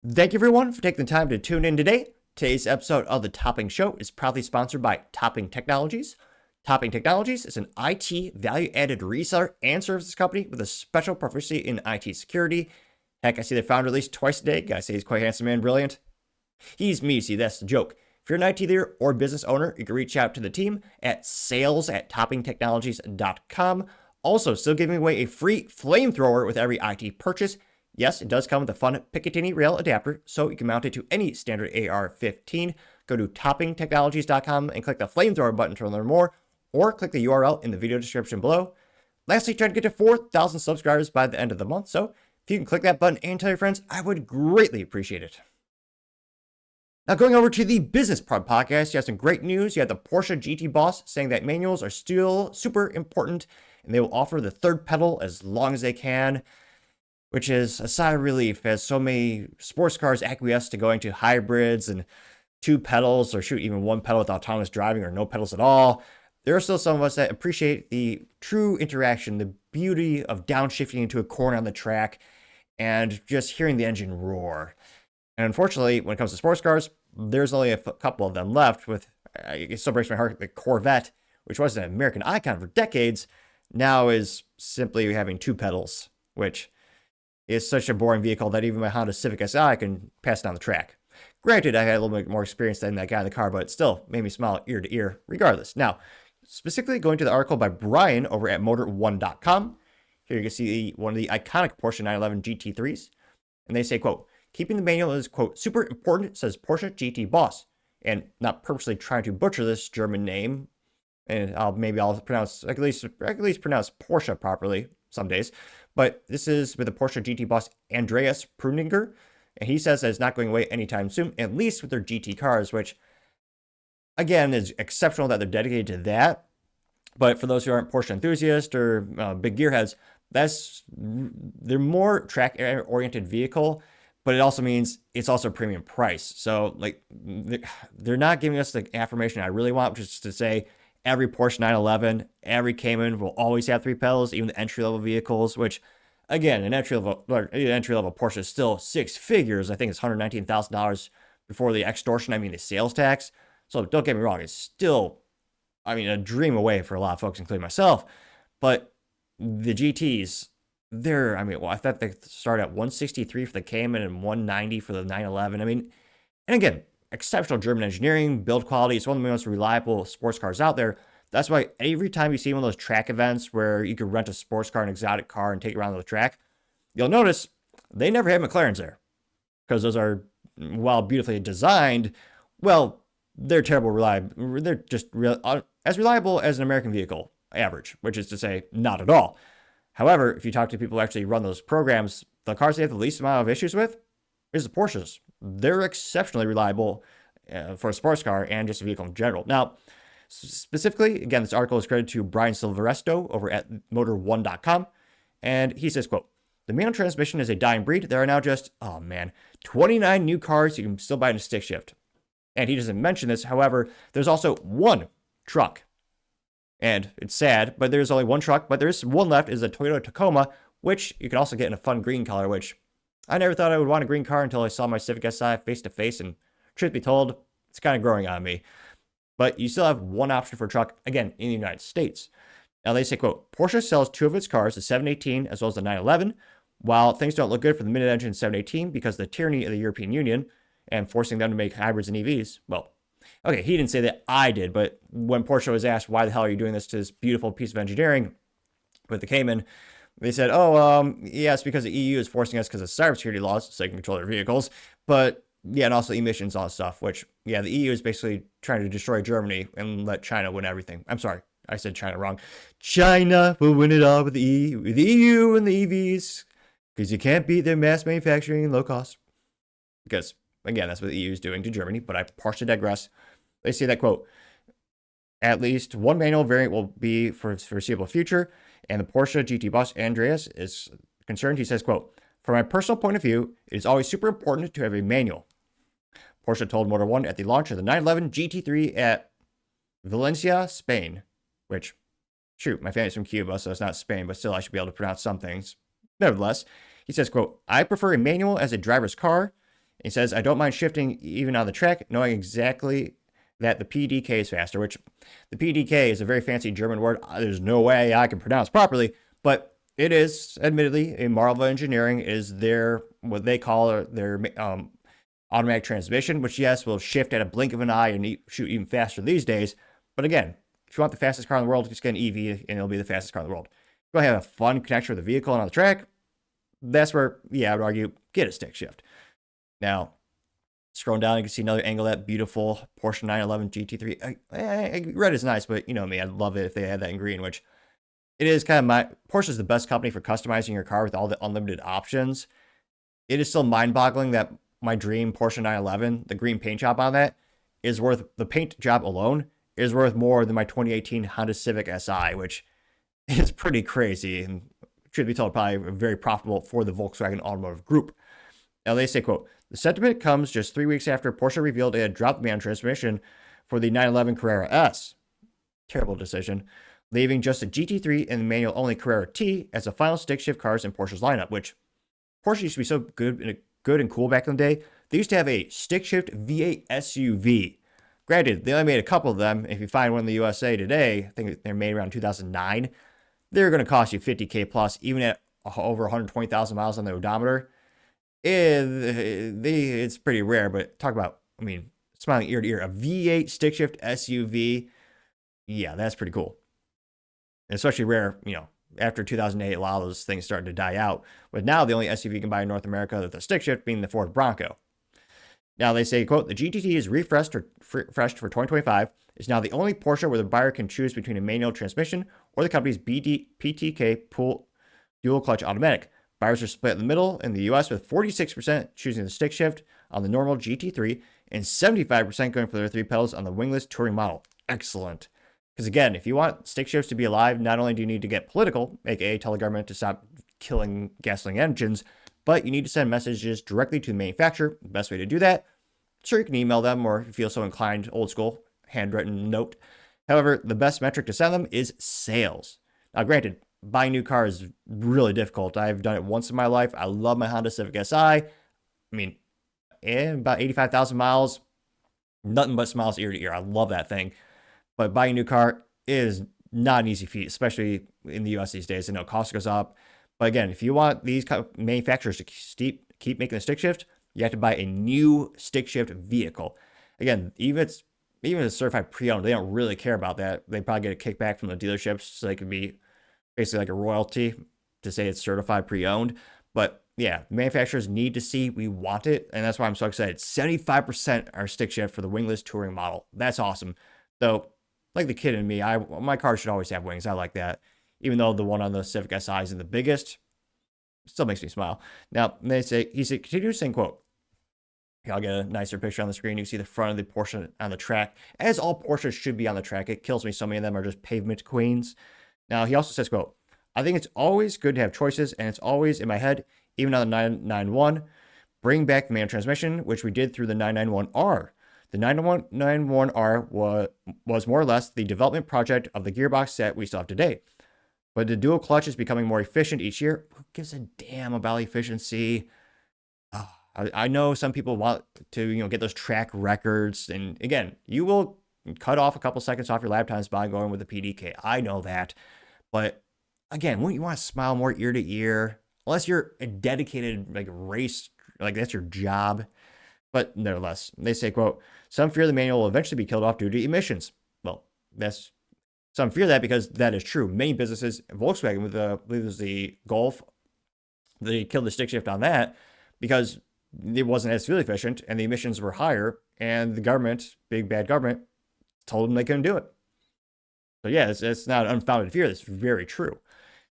Thank you everyone for taking the time to tune in today. Today's episode of The Topping Show is proudly sponsored by Topping Technologies. Topping Technologies is an IT value-added reseller and services company with a special proficiency in IT security. Heck, I see their founder at least twice a day. Gotta say he's quite handsome and brilliant. He's me, see, that's the joke. If you're an IT leader or business owner, you can reach out to the team at sales@toppingtechnologies.com. Also, still giving away a free flamethrower with every IT purchase. Yes, it does come with a fun Picatinny rail adapter, so you can mount it to any standard AR-15. Go to toppingtechnologies.com and click the flamethrower button to learn more, or click the URL in the video description below. Lastly, trying to get to 4,000 subscribers by the end of the month, so if you can click that button and tell your friends, I would greatly appreciate it. Now, going over to the business part of the podcast, you have some great news. You have the Porsche GT Boss saying that manuals are still super important, and they will offer the third pedal as long as they can, which is a sigh of relief as so many sports cars acquiesce to going to hybrids and two pedals, or shoot, even one pedal with autonomous driving or no pedals at all. There are still some of us that appreciate the true interaction, the beauty of downshifting into a corner on the track and just hearing the engine roar. And unfortunately, when it comes to sports cars, there's only a couple of them left, with, it still breaks my heart, the Corvette, which was an American icon for decades, now is simply having two pedals, which is such a boring vehicle that even my Honda Civic Si can pass down the track. Granted, I had a little bit more experience than that guy in the car, but it still made me smile ear to ear regardless. Now, specifically going to the article by Brian over at motor1.com, here you can see one of the iconic Porsche 911 GT3s, and they say, quote, keeping the manual is, quote, super important, says Porsche GT Boss. And not purposely trying to butcher this German name, and I'll pronounce, at least pronounce Porsche properly some days. But this is with the Porsche GT Boss Andreas Pruninger, and he says that it's not going away anytime soon, at least with their GT cars, which, again, is exceptional that they're dedicated to that. But for those who aren't Porsche enthusiasts or big gearheads, they're more track-oriented vehicle, but it also means it's also a premium price. So, like, they're not giving us the affirmation I really want, which is to say every Porsche 911, every Cayman will always have three pedals, even the entry-level vehicles, which, again, an entry-level Porsche is still six figures. I think it's $119,000 before the extortion, the sales tax. So don't get me wrong, it's still, a dream away for a lot of folks, including myself. But the GTs, I thought they start at 163 for the Cayman and 190 for the 911. And again, exceptional German engineering, build quality. It's one of the most reliable sports cars out there. That's why every time you see one of those track events where you could rent a sports car, an exotic car, and take it around the track, you'll notice they never have McLarens there, because those are, while beautifully designed, well, they're terrible reliable. They're just as reliable as an American vehicle average, which is to say, not at all. However, if you talk to people who actually run those programs, the cars they have the least amount of issues with is the Porsches. They're exceptionally reliable for a sports car and just a vehicle in general. Now, specifically, again, this article is credited to Brian Silveresto over at motor1.com, and he says, quote, the manual transmission is a dying breed. There are now just, 29 new cars you can still buy in a stick shift. And he doesn't mention this, however, there's also one truck. And it's sad, but there's only one truck, but there's one left, is a Toyota Tacoma, which you can also get in a fun green color, which I never thought I would want a green car until I saw my Civic Si face to face, and truth be told, it's kind of growing on me. But you still have one option for a truck, again, in the United States. Now they say, quote, Porsche sells two of its cars, the 718 as well as the 911, while things don't look good for the mid-engine 718 because of the tyranny of the European Union and forcing them to make hybrids and EVs. Well, okay, he didn't say that, I did, but when Porsche was asked, why the hell are you doing this to this beautiful piece of engineering with the Cayman, they said, yes, because the EU is forcing us because of cybersecurity laws so they can control their vehicles, but yeah, and also emissions, all that stuff, which, yeah, the EU is basically trying to destroy Germany and let China win everything. I'm sorry, I said China wrong. China will win it all with the EU and the EVs, because you can't beat their mass manufacturing and low cost. Because, again, that's what the EU is doing to Germany, but I partially digress. They say that, quote, at least one manual variant will be for the foreseeable future, and the Porsche GT Boss Andreas is concerned. He says, quote, from my personal point of view, it is always super important to have a manual. Porsche told Motor 1 at the launch of the 911 GT3 at Valencia, Spain, which, shoot, my family's from Cuba, so it's not Spain, but still I should be able to pronounce some things. Nevertheless, he says, quote, I prefer a manual as a driver's car. He says, I don't mind shifting even on the track, knowing exactly that the PDK is faster, which the PDK is a very fancy German word. There's no way I can pronounce properly, but it is admittedly a marvel of engineering. Is their what they call their automatic transmission, which yes will shift at a blink of an eye and shoot even faster these days. But again, if you want the fastest car in the world, just get an EV and it'll be the fastest car in the world. Go ahead and have a fun connection with the vehicle and on the track. That's where, yeah, I would argue, get a stick shift. Now, scrolling down, you can see another angle of that beautiful Porsche 911 GT3. Red is nice, but you know me, I'd love it if they had that in green, which it is kind of Porsche is the best company for customizing your car with all the unlimited options. It is still mind-boggling that my dream Porsche 911, the green paint job on that, is worth, the paint job alone is worth more than my 2018 Honda Civic Si, which is pretty crazy and should be told probably very profitable for the Volkswagen Automotive Group. Now they say, quote, the sentiment comes just 3 weeks after Porsche revealed it had dropped the manual transmission for the 911 Carrera S. Terrible decision. Leaving just the GT3 and the manual-only Carrera T as the final stick-shift cars in Porsche's lineup, which Porsche used to be so good and cool back in the day. They used to have a stick-shift V8 SUV. Granted, they only made a couple of them. If you find one in the USA today, I think they're made around 2009, they're going to cost you $50K plus, even at over 120,000 miles on the odometer. It's pretty rare, but talk about, I mean, smiling ear to ear, a V8 stick shift SUV. Yeah, that's pretty cool. And especially rare, you know, after 2008, a lot of those things started to die out. But now the only SUV you can buy in North America with a stick shift being the Ford Bronco. Now they say, quote, the GTT is refreshed for 2025. It's now the only Porsche where the buyer can choose between a manual transmission or the company's PTK pull dual clutch automatic. Buyers are split in the middle in the US with 46% choosing the stick shift on the normal GT3 and 75% going for their 3 pedals on the wingless touring model. Excellent. Because again, if you want stick shifts to be alive, not only do you need to get political, aka tell the government to stop killing gasoline engines, but you need to send messages directly to the manufacturer. The best way to do that, sure, you can email them, or if you feel so inclined, old school, handwritten note. However, the best metric to send them is sales. Now, granted, buying a new car is really difficult. I've done it once in my life. I love my Honda Civic Si. I mean, about 85,000 miles, nothing but smiles ear to ear. I love that thing. But buying a new car is not an easy feat, especially in the US these days. I know cost goes up. But again, if you want these manufacturers to keep making the stick shift, you have to buy a new stick shift vehicle. Again, even if it's certified pre-owned, they don't really care about that. They probably get a kickback from the dealerships, so they could be basically like a royalty to say it's certified pre-owned. But yeah, manufacturers need to see we want it, and that's why I'm so excited. 75% are stick shift for the wingless touring model. That's awesome. Though, like the kid in me, my car should always have wings. I like that. Even though the one on the Civic Si isn't the biggest, it still makes me smile. Now, he continues saying, quote, I'll get a nicer picture on the screen. You can see the front of the Porsche on the track, as all Porsches should be on the track. It kills me so many of them are just pavement queens. Now, he also says, quote, I think it's always good to have choices, and it's always in my head, even on the 991, bring back the manual transmission, which we did through the 991R. The 991R was more or less the development project of the gearbox that we still have today. But the dual clutch is becoming more efficient each year. Who gives a damn about efficiency? I know some people want to, get those track records. And again, you will cut off a couple seconds off your lap times by going with the PDK. I know that. But again, wouldn't you want to smile more ear to ear? Unless you're a dedicated race, that's your job. But nevertheless, they say, quote, some fear the manual will eventually be killed off due to emissions. Well, some fear that because that is true. Many businesses, Volkswagen with I believe it was the Golf, they killed the stick shift on that because it wasn't as fuel efficient and the emissions were higher, and the government, big bad government, told them they couldn't do it. So yeah, it's not an unfounded fear. That's very true.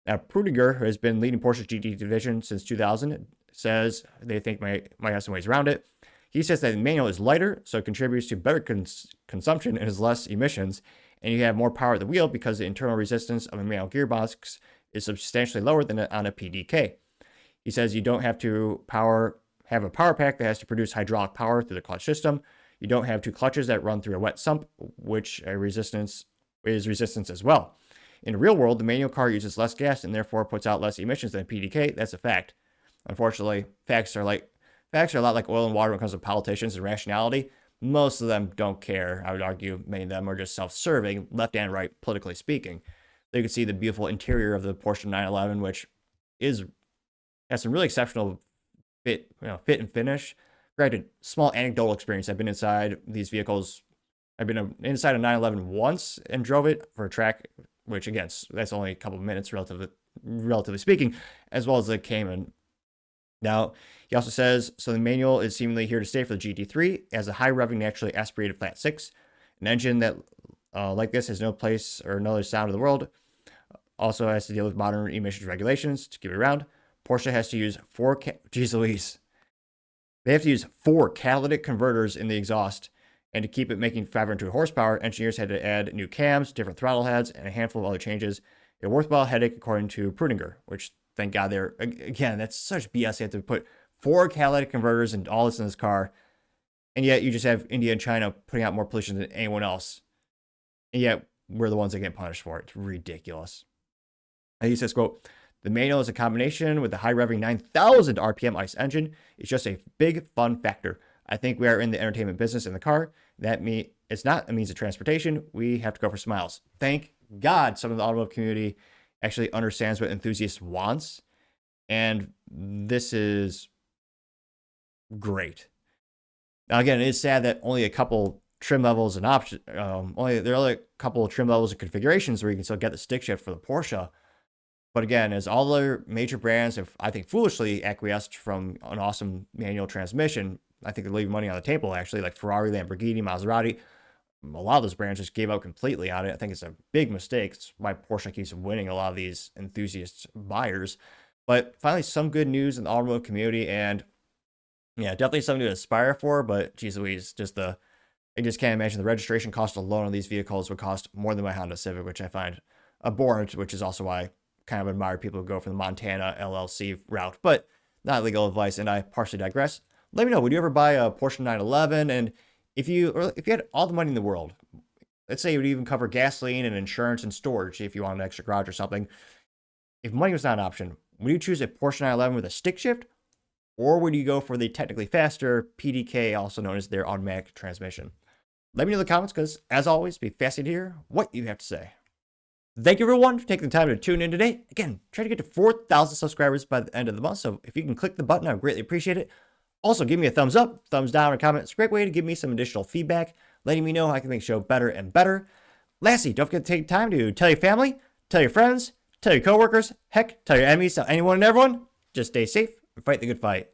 Now, Prüdiger, who has been leading Porsche's GT division since 2000, says they think might have some ways around it. He says that the manual is lighter, so it contributes to better consumption and has less emissions, and you have more power at the wheel because the internal resistance of a manual gearbox is substantially lower than on a PDK. He says you don't have to have a power pack that has to produce hydraulic power through the clutch system. You don't have two clutches that run through a wet sump, which is resistance as well. In the real world, the manual car uses less gas and therefore puts out less emissions than a PDK. That's a fact. Unfortunately, facts Facts are a lot like oil and water when it comes to politicians and rationality. Most of them don't care. I would argue many of them are just self-serving, left and right, politically speaking. There you can see the beautiful interior of the Porsche 911, which has some really exceptional fit and finish. Granted, small anecdotal experience. I've been inside these vehicles. I've been inside a 911 once and drove it for a track, which again, that's only a couple of minutes relatively speaking, as well as the Cayman. Now, he also says, so the manual is seemingly here to stay for the GT3 as a high revving, naturally aspirated flat six. An engine that, like this, has no place or no other sound in the world. Also has to deal with modern emissions regulations to keep it around. Porsche has to use They have to use 4 catalytic converters in the exhaust. And to keep it making 502 horsepower, engineers had to add new cams, different throttle heads, and a handful of other changes. A worthwhile headache, according to Prudinger, which, thank God, again, that's such BS. They have to put 4 catalytic converters and all this in this car. And yet you just have India and China putting out more pollution than anyone else. And yet we're the ones that get punished for it. It's ridiculous. And he says, quote, the manual is a combination with the high revving 9,000 RPM ICE engine. It's just a big fun factor. I think we are in the entertainment business in the car. It's not a means of transportation. We have to go for smiles. Thank God some of the automotive community actually understands what enthusiasts wants. And this is great. Now, again, it is sad that only a couple trim levels and options, there are only a couple of trim levels and configurations where you can still get the stick shift for the Porsche. But again, as all other major brands have, I think, foolishly acquiesced from an awesome manual transmission, I think they're leaving money on the table, actually, like Ferrari, Lamborghini, Maserati. A lot of those brands just gave up completely on it. I think it's a big mistake. It's why Porsche keeps winning a lot of these enthusiast buyers. But finally, some good news in the automotive community, and yeah, definitely something to aspire for. But geez Louise, I just can't imagine the registration cost alone on these vehicles would cost more than my Honda Civic, which I find abhorrent, which is also why I kind of admire people who go for the Montana LLC route. But not legal advice, and I partially digress. Let me know, would you ever buy a Porsche 911? And if you had all the money in the world, let's say it would even cover gasoline and insurance and storage if you want an extra garage or something. If money was not an option, would you choose a Porsche 911 with a stick shift? Or would you go for the technically faster PDK, also known as their automatic transmission? Let me know in the comments, because as always, be fascinated to hear what you have to say. Thank you, everyone, for taking the time to tune in today. Again, try to get to 4,000 subscribers by the end of the month, so if you can click the button, I would greatly appreciate it. Also, give me a thumbs up, thumbs down, or comment. It's a great way to give me some additional feedback, letting me know how I can make the show better and better. Lastly, don't forget to take time to tell your family, tell your friends, tell your coworkers, heck, tell your enemies, tell anyone and everyone. Just stay safe and fight the good fight.